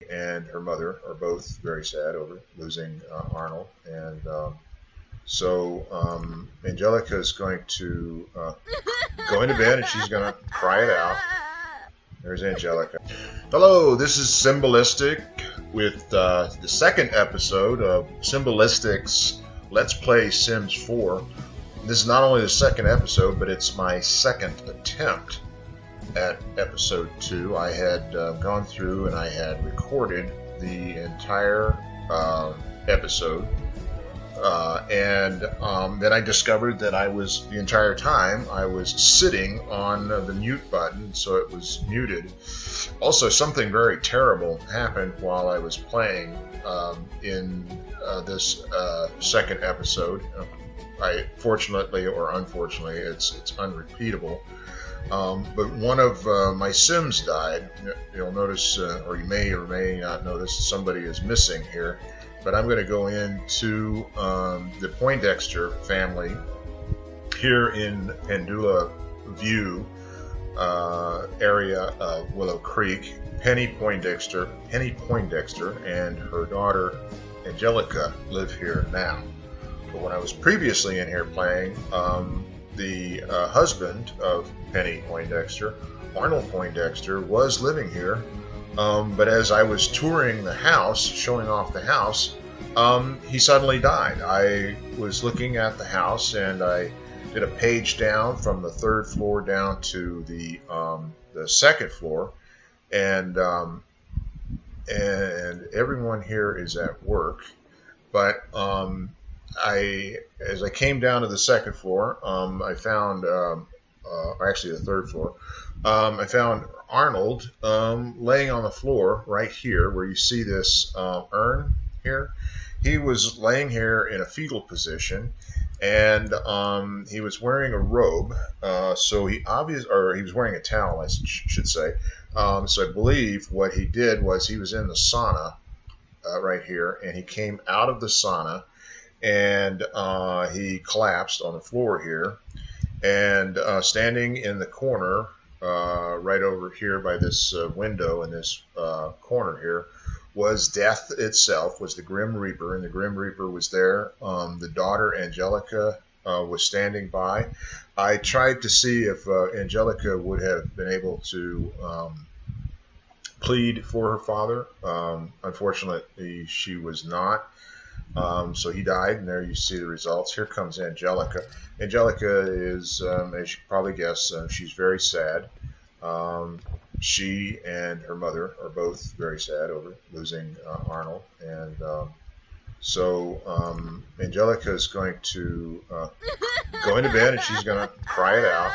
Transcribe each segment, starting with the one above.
and her mother are both very sad over losing Arnold, and Angelica is going to go into bed and she's going to cry it out. There's Angelica. Hello, this is Simbolistic with the second episode of Symbolistic's Let's Play Sims 4. This is not only the second episode, but it's my second attempt at episode 2. I had gone through and I had recorded the entire episode. Then I discovered that the entire time I was sitting on the mute button, so it was muted. Also, something very terrible happened while I was playing in this second episode. Fortunately or unfortunately, it's unrepeatable. But one of my Sims died. You'll notice, or you may or may not notice, somebody is missing here. But I'm going to go into the Poindexter family here in Pendula View area of Willow Creek. Penny Poindexter and her daughter Angelica live here now. But when I was previously in here playing, the husband of Penny Poindexter, Arnold Poindexter, was living here. But as I was touring the house, showing off the house, he suddenly died. I was looking at the house and I did a page down from the third floor down to the second floor, and everyone here is at work. But as I came down to the second floor, I found, actually the third floor, I found Arnold laying on the floor right here where you see this urn here. He was laying here in a fetal position, and he was wearing a robe, so he was wearing a towel, I should say. So I believe what he did was he was in the sauna right here, and he came out of the sauna, and he collapsed on the floor here, and standing in the corner right over here by this window in this corner here was death itself, was the Grim Reaper, and the Grim Reaper was there. The daughter Angelica was standing by. I tried to see if Angelica would have been able to plead for her father. Unfortunately, she was not. So he died, and there you see the results. Here comes Angelica. Angelica is, as you can probably guess, she's very sad. She and her mother are both very sad over losing Arnold, and Angelica is going to go into bed and she's going to cry it out.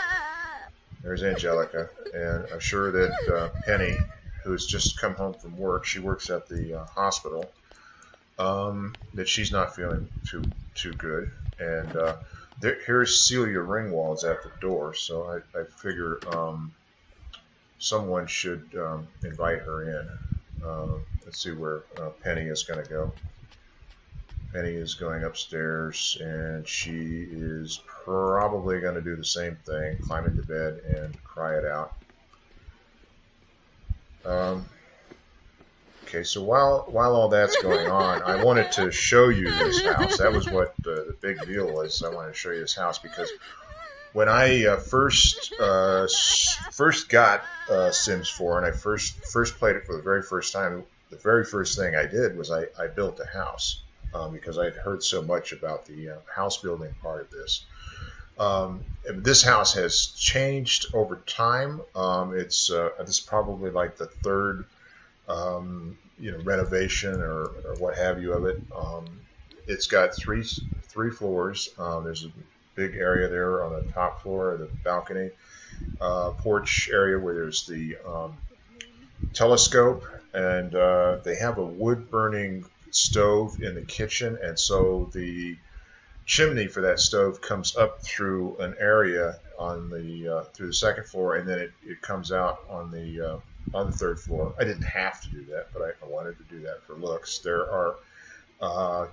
There's Angelica, and I'm sure that Penny, who has just come home from work, she works at the hospital, that she's not feeling too good, and here's Celia Ringwald's at the door, so I figure someone should invite her in. Let's see where Penny is going to go. Penny is going upstairs, and she is probably going to do the same thing, climb into bed and cry it out. Okay, so while all that's going on, I wanted to show you this house. That was what the big deal was. I wanted to show you this house because when I first got Sims 4 and I first played it for the very first time, the very first thing I did was I built a house because I'd heard so much about the house building part of this. This house has changed over time. This is probably like the third renovation or what have you of it. It's got three floors. There's a big area there on the top floor, the balcony, porch area where there's the telescope, and they have a wood burning stove in the kitchen, and so the chimney for that stove comes up through an area on the through the second floor, and then it comes out on the third floor. I didn't have to do that, but I wanted to do that for looks. There are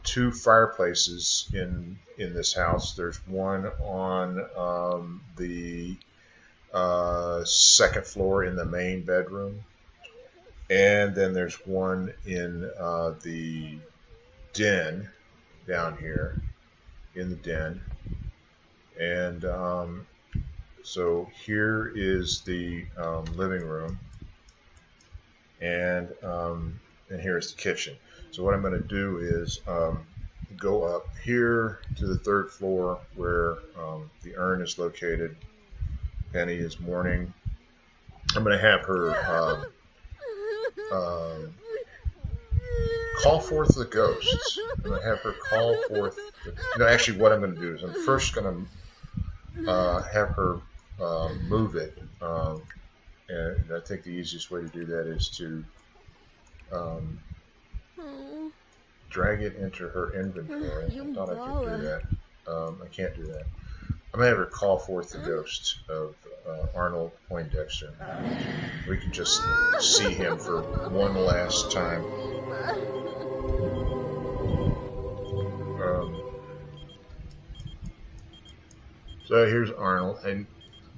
two fireplaces in this house. There's one on the second floor in the main bedroom, And then there's one in the den down here, in the den. And so here is the living room, and here's the kitchen. So what I'm going to do is go up here to the 3rd floor where the urn is located. Penny is mourning. I'm going to have her call forth the ghosts. I'm going to have her call forth. Actually, what I'm going to do is I'm first going to have her move it. And I think the easiest way to do that is to drag it into her inventory. I thought I could do that. I can't do that. I'm going to have her call forth the ghost of Arnold Poindexter. We can just see him for one last time. So here's Arnold, and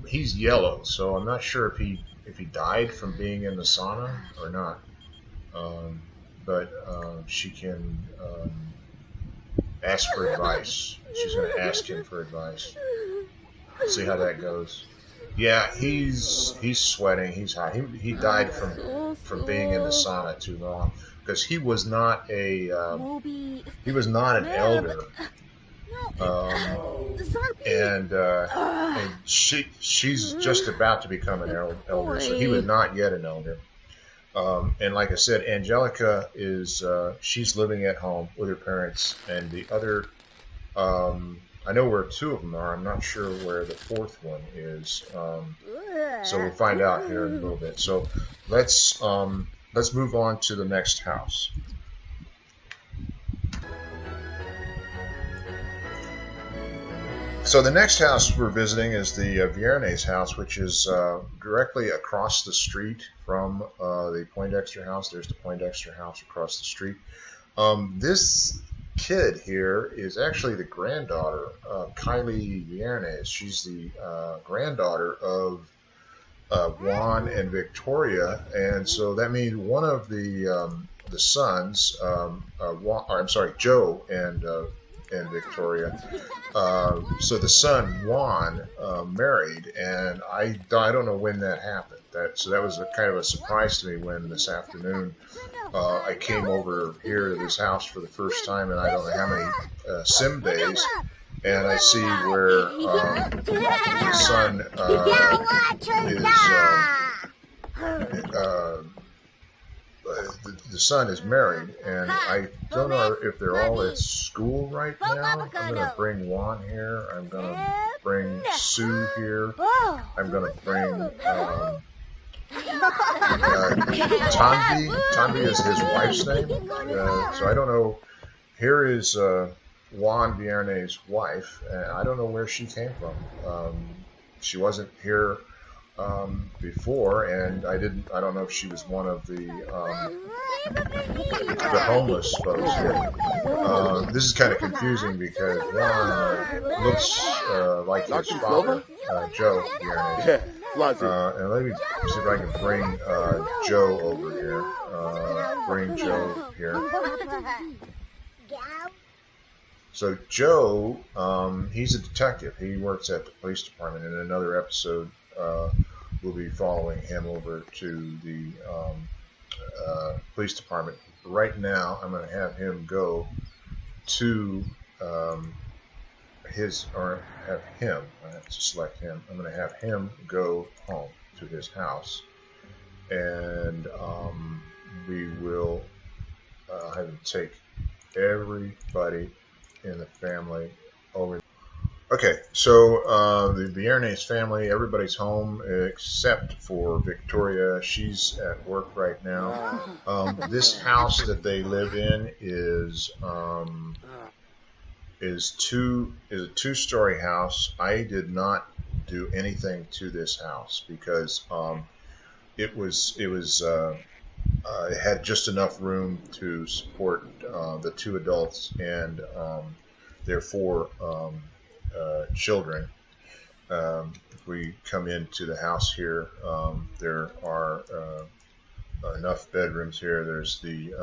he's yellow, so I'm not sure if he died from being in the sauna or not. But she can ask for advice. She's going to ask him for advice. See how that goes. Yeah, he's sweating. He's hot. He died from being in the sauna too long because he was not an elder. And she's just about to become an elder, so he was not yet an elder. And like I said, Angelica is she's living at home with her parents, and the other I know where 2 of them are. I'm not sure where the 4th one is. So we'll find out here in a little bit. So let's move on to the next house. So the next house we're visiting is the Theviernes House, which is directly across the street from the Poindexter House. There's the Poindexter House across the street. This kid here is actually the granddaughter of Kylie Theviernes. She's the granddaughter of Juan and Victoria, and so that means one of the sons, Joe and Victoria. So the son Juan married, and I don't know when that happened. So that was kind of a surprise to me when this afternoon I came over here to this house for the first time, and I don't know how many sim days, and I see where the son the son is married, and I don't know if they're all at school right now. I'm going to bring Juan here. I'm going to bring Sue here. I'm going to bring Tanvi. Tanvi is his wife's name. So I don't know. Here is Juan Theviernes' wife. I don't know where she came from. She wasn't here before, and I don't know if she was one of the homeless folks here. This is kind of confusing because Juan looks like his father, Joe Theviernes. And let me see if I can bring Joe over here. Bring Joe here. So Joe, he's a detective. He works at the police department. In another episode, we'll be following him over to the police department. Right now, I'm going to have him go to I have to select him. I'm going to have him go home to his house, and we will have him take everybody in the family over. Okay, so the Theviernes family, everybody's home except for Victoria. She's at work right now. This house that they live in is a 2-story house. I did not do anything to this house because it had just enough room to support the 2 adults and their 4 children. If we come into the house here, there are enough bedrooms here. There's the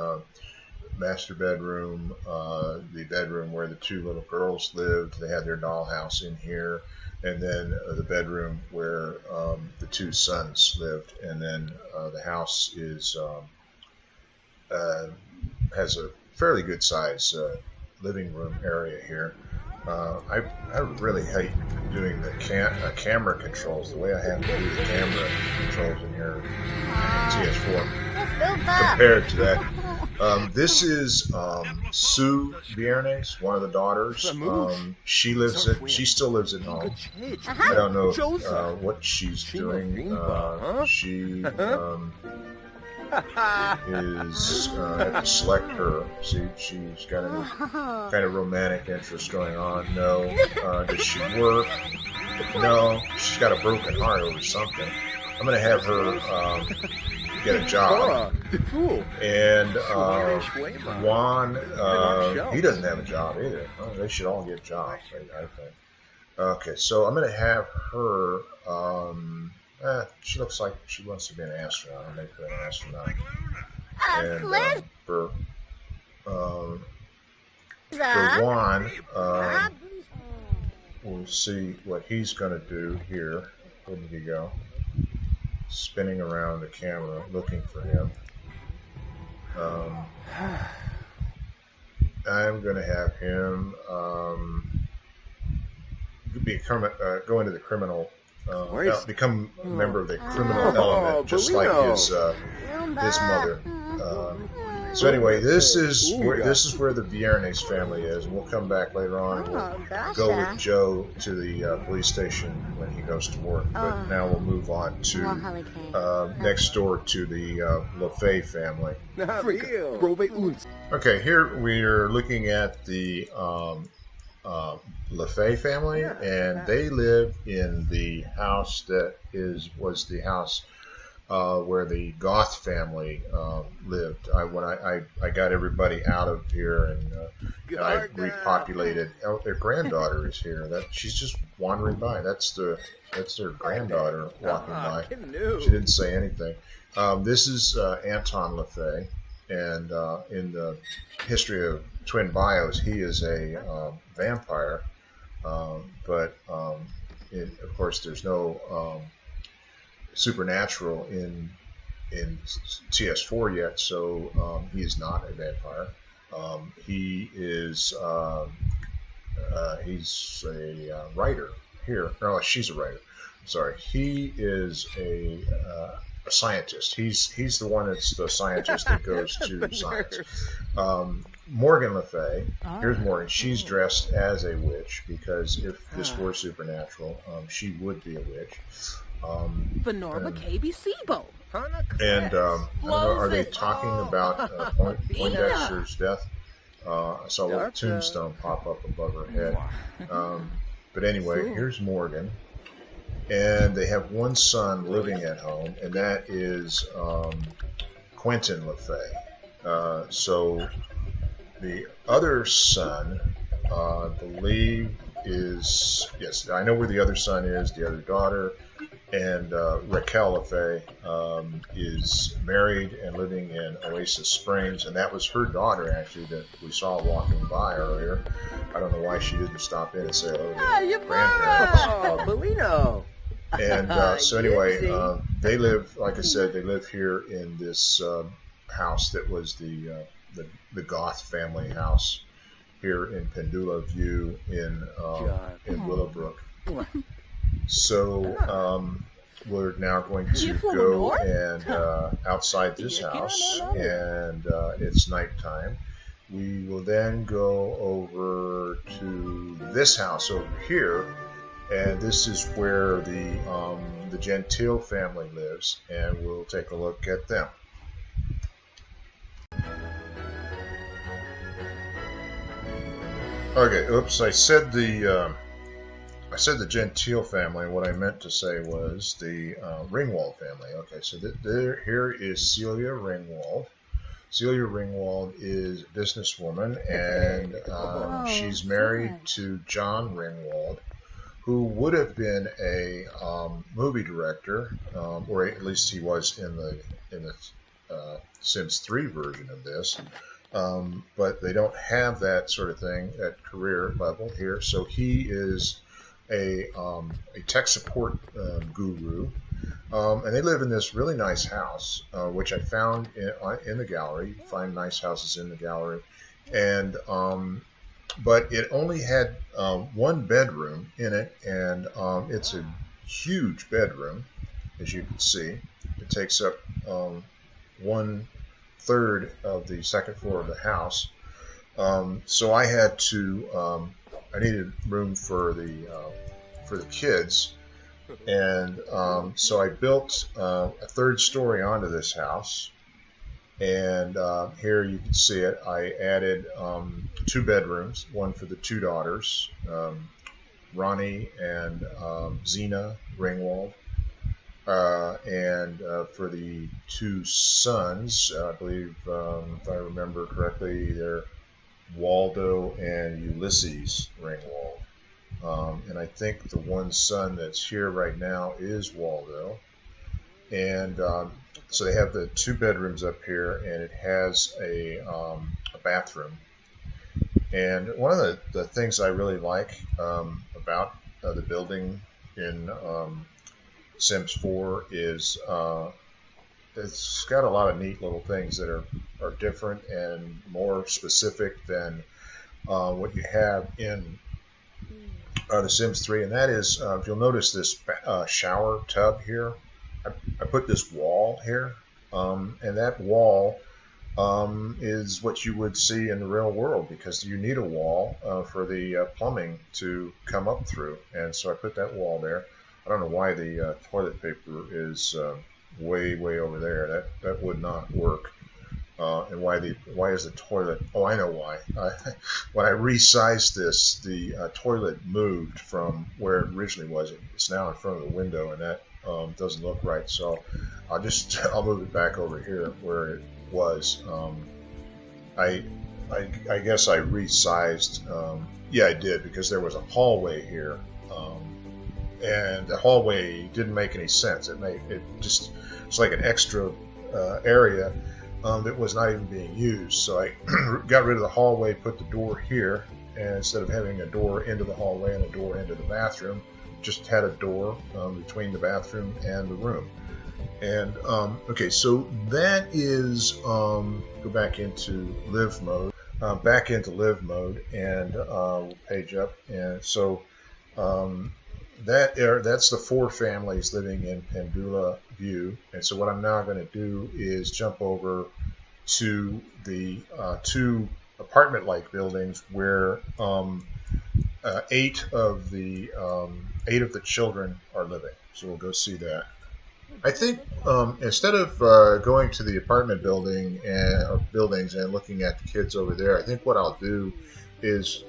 master bedroom, the bedroom where the two little girls lived. They had their dollhouse in here, and then the bedroom where the two sons lived. And then the house is has a fairly good size living room area here. I really hate doing the camera controls, the way I have to do the camera controls in here in TS4 compared to that. This is Sue Theviernes, one of the daughters. She still lives at home. I don't know what she's doing. She is have to select her. See, she's got any kind of romantic interest going on. No. Does she work? No. She's got a broken heart over something. I'm gonna have her get a job. And Juan, he doesn't have a job either. Oh, they should all get jobs, I think. Okay, so I'm gonna have her. She looks like she wants to be an astronaut. I'll make her an astronaut. And for Juan, we'll see what he's going to do here. Where did he go? Spinning around the camera, looking for him. I'm going to have him go into the criminal. Become a member of the criminal element, just like his mother. So anyway, this is where the Theviernes family is, and we'll come back later on. And we'll go with Joe to the police station when he goes to work. But now we'll move on to next door to the LaFay family. Okay, here we are looking at the LaFay family, and they live in the house that was the house where the Goth family lived. When I got everybody out of here and I repopulated. Oh, their granddaughter is here. She's just wandering by. That's their granddaughter walking by. She didn't say anything. This is Anton LaFay, and in the history of Twin Bios, he is a vampire. But of course, there's no supernatural in TS4 yet, so he is not a vampire. He's a writer here. No, she's a writer. Sorry, he is a scientist. He's the one that's the scientist that goes to science. Morgan LaFay, here's Morgan. She's dressed as a witch because if this were supernatural, she would be a witch. And I don't know, are they talking about Poindexter's death? I saw a little tombstone pop up above her head. But anyway, here's Morgan. And they have one son living at home, and that is Quentin LaFay. So the other son, I believe, is, yes, I know where the other son is, the other daughter, and Raquel LaFay is married and living in Oasis Springs, and that was her daughter, actually, that we saw walking by earlier. I don't know why she didn't stop in and say hello to her grandparents. Oh, Bellino. And so anyway, they live, like I said, they live here in this house that was the Goth family house here in Pendula View in Willowbrook. So we're now going to go and outside this house, and it's nighttime. We will then go over to this house over here, and this is where the Gentile family lives, and we'll take a look at them. Okay, oops, I said the Gentile family, and what I meant to say was the Ringwald family. Okay, so here is Celia Ringwald. Celia Ringwald is a businesswoman, and she's married to John Ringwald, who would have been a movie director, or at least he was in the Sims 3 version of this. But they don't have that sort of thing at career level here. So he is a tech support guru, and they live in this really nice house, which I found in the gallery. You find nice houses in the gallery, and but it only had one bedroom in it, and it's a huge bedroom, as you can see. It takes up 1/3 of the second floor of the house. So I had to, I needed room for the kids, and so I built a 3rd story onto this house. And here you can see it. I added 2 bedrooms, one for the 2 daughters, Ronnie and Zena Ringwald, and for the 2 sons, I believe, if I remember correctly, they're Waldo and Ulysses Ringwald. And I think the one son that's here right now is Waldo. And so they have the 2 bedrooms up here, and it has a bathroom. And one of the things I really like about the building in Sims 4 is it's got a lot of neat little things that are different and more specific than what you have in the Sims 3. And that is, if you'll notice this shower tub here, I put this wall here, and that wall is what you would see in the real world, because you need a wall for the plumbing to come up through. And so I put that wall there. I don't know why the toilet paper is way over there. That would not work. And why is the toilet? Oh, I know why. When I resized this, the toilet moved from where it originally was. It's now in front of the window, and that doesn't look right. So I'll move it back over here where it was. I guess I resized. Yeah, I did, because there was a hallway here, and the hallway didn't make any sense. It's like an extra area that was not even being used. So I got rid of the hallway, put the door here, and instead of having a door into the hallway and a door into the bathroom, just had a door between the bathroom and the room. And okay, so that is go back into live mode. And we'll page up. And so that's the 4 families living in Pendula View. And so what I'm now going to do is jump over to the 2 apartment-like buildings where 8 of the children are living. So we'll go see that. I think instead of going to the apartment buildings and looking at the kids over there, I think what I'll do is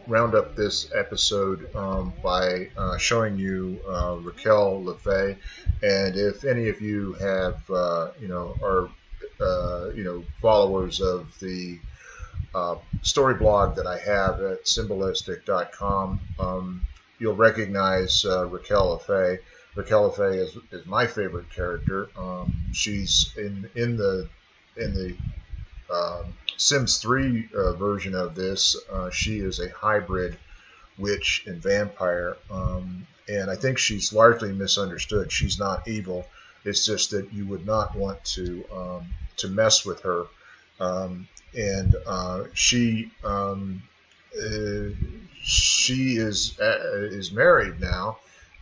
round up this episode by showing you Raquel Lefay. And if any of you have are followers of the story blog that I have at Simbolistic.com, you'll recognize Raquel Lefay. Raquel Lefay is my favorite character. She's in the Sims 3 version of this. She is a hybrid witch and vampire, and I think she's largely misunderstood. She's not evil. It's just that you would not want to mess with her. And she is married now,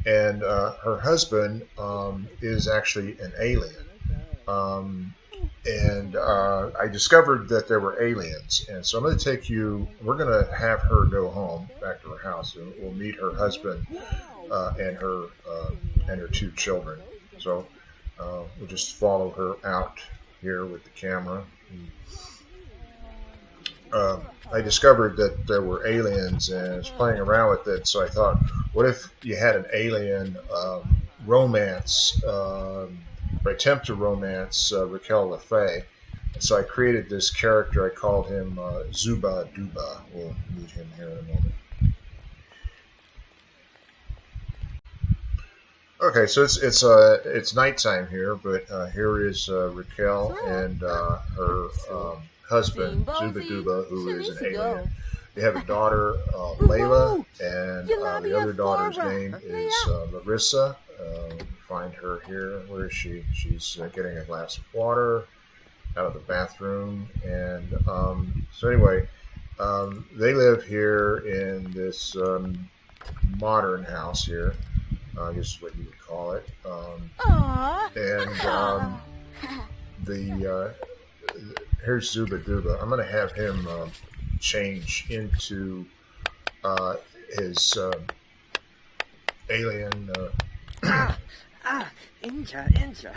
and her husband is actually an alien. And I discovered that there were aliens, and so I'm going to take you. We're going to have her go home back to her house, and we'll meet her husband and her 2 children. So we'll just follow her out here with the camera. I discovered that there were aliens, and I was playing around with it. So I thought, what if you had an alien romance? Or attempt to romance Raquel Lefay. So I created this character. I called him Zuba Duba. We'll meet him here in a moment. Okay, so it's nighttime here, but here is Raquel and her husband Zuba Duba, who is an alien. They have a daughter, Layla, and the other daughter's name is Larissa. Find her here. Where is she? She's getting a glass of water out of the bathroom. And so anyway, they live here in this modern house here. I guess is what you would call it. Here's Zuba Duba. I'm going to have him change into his alien Inja.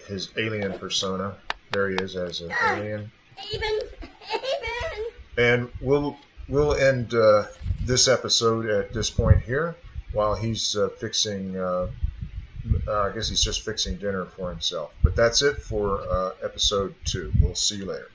his alien persona. There he is as an alien. And we'll end this episode at this point here while he's fixing. I guess he's just fixing dinner for himself. But that's it for episode 2. We'll see you later.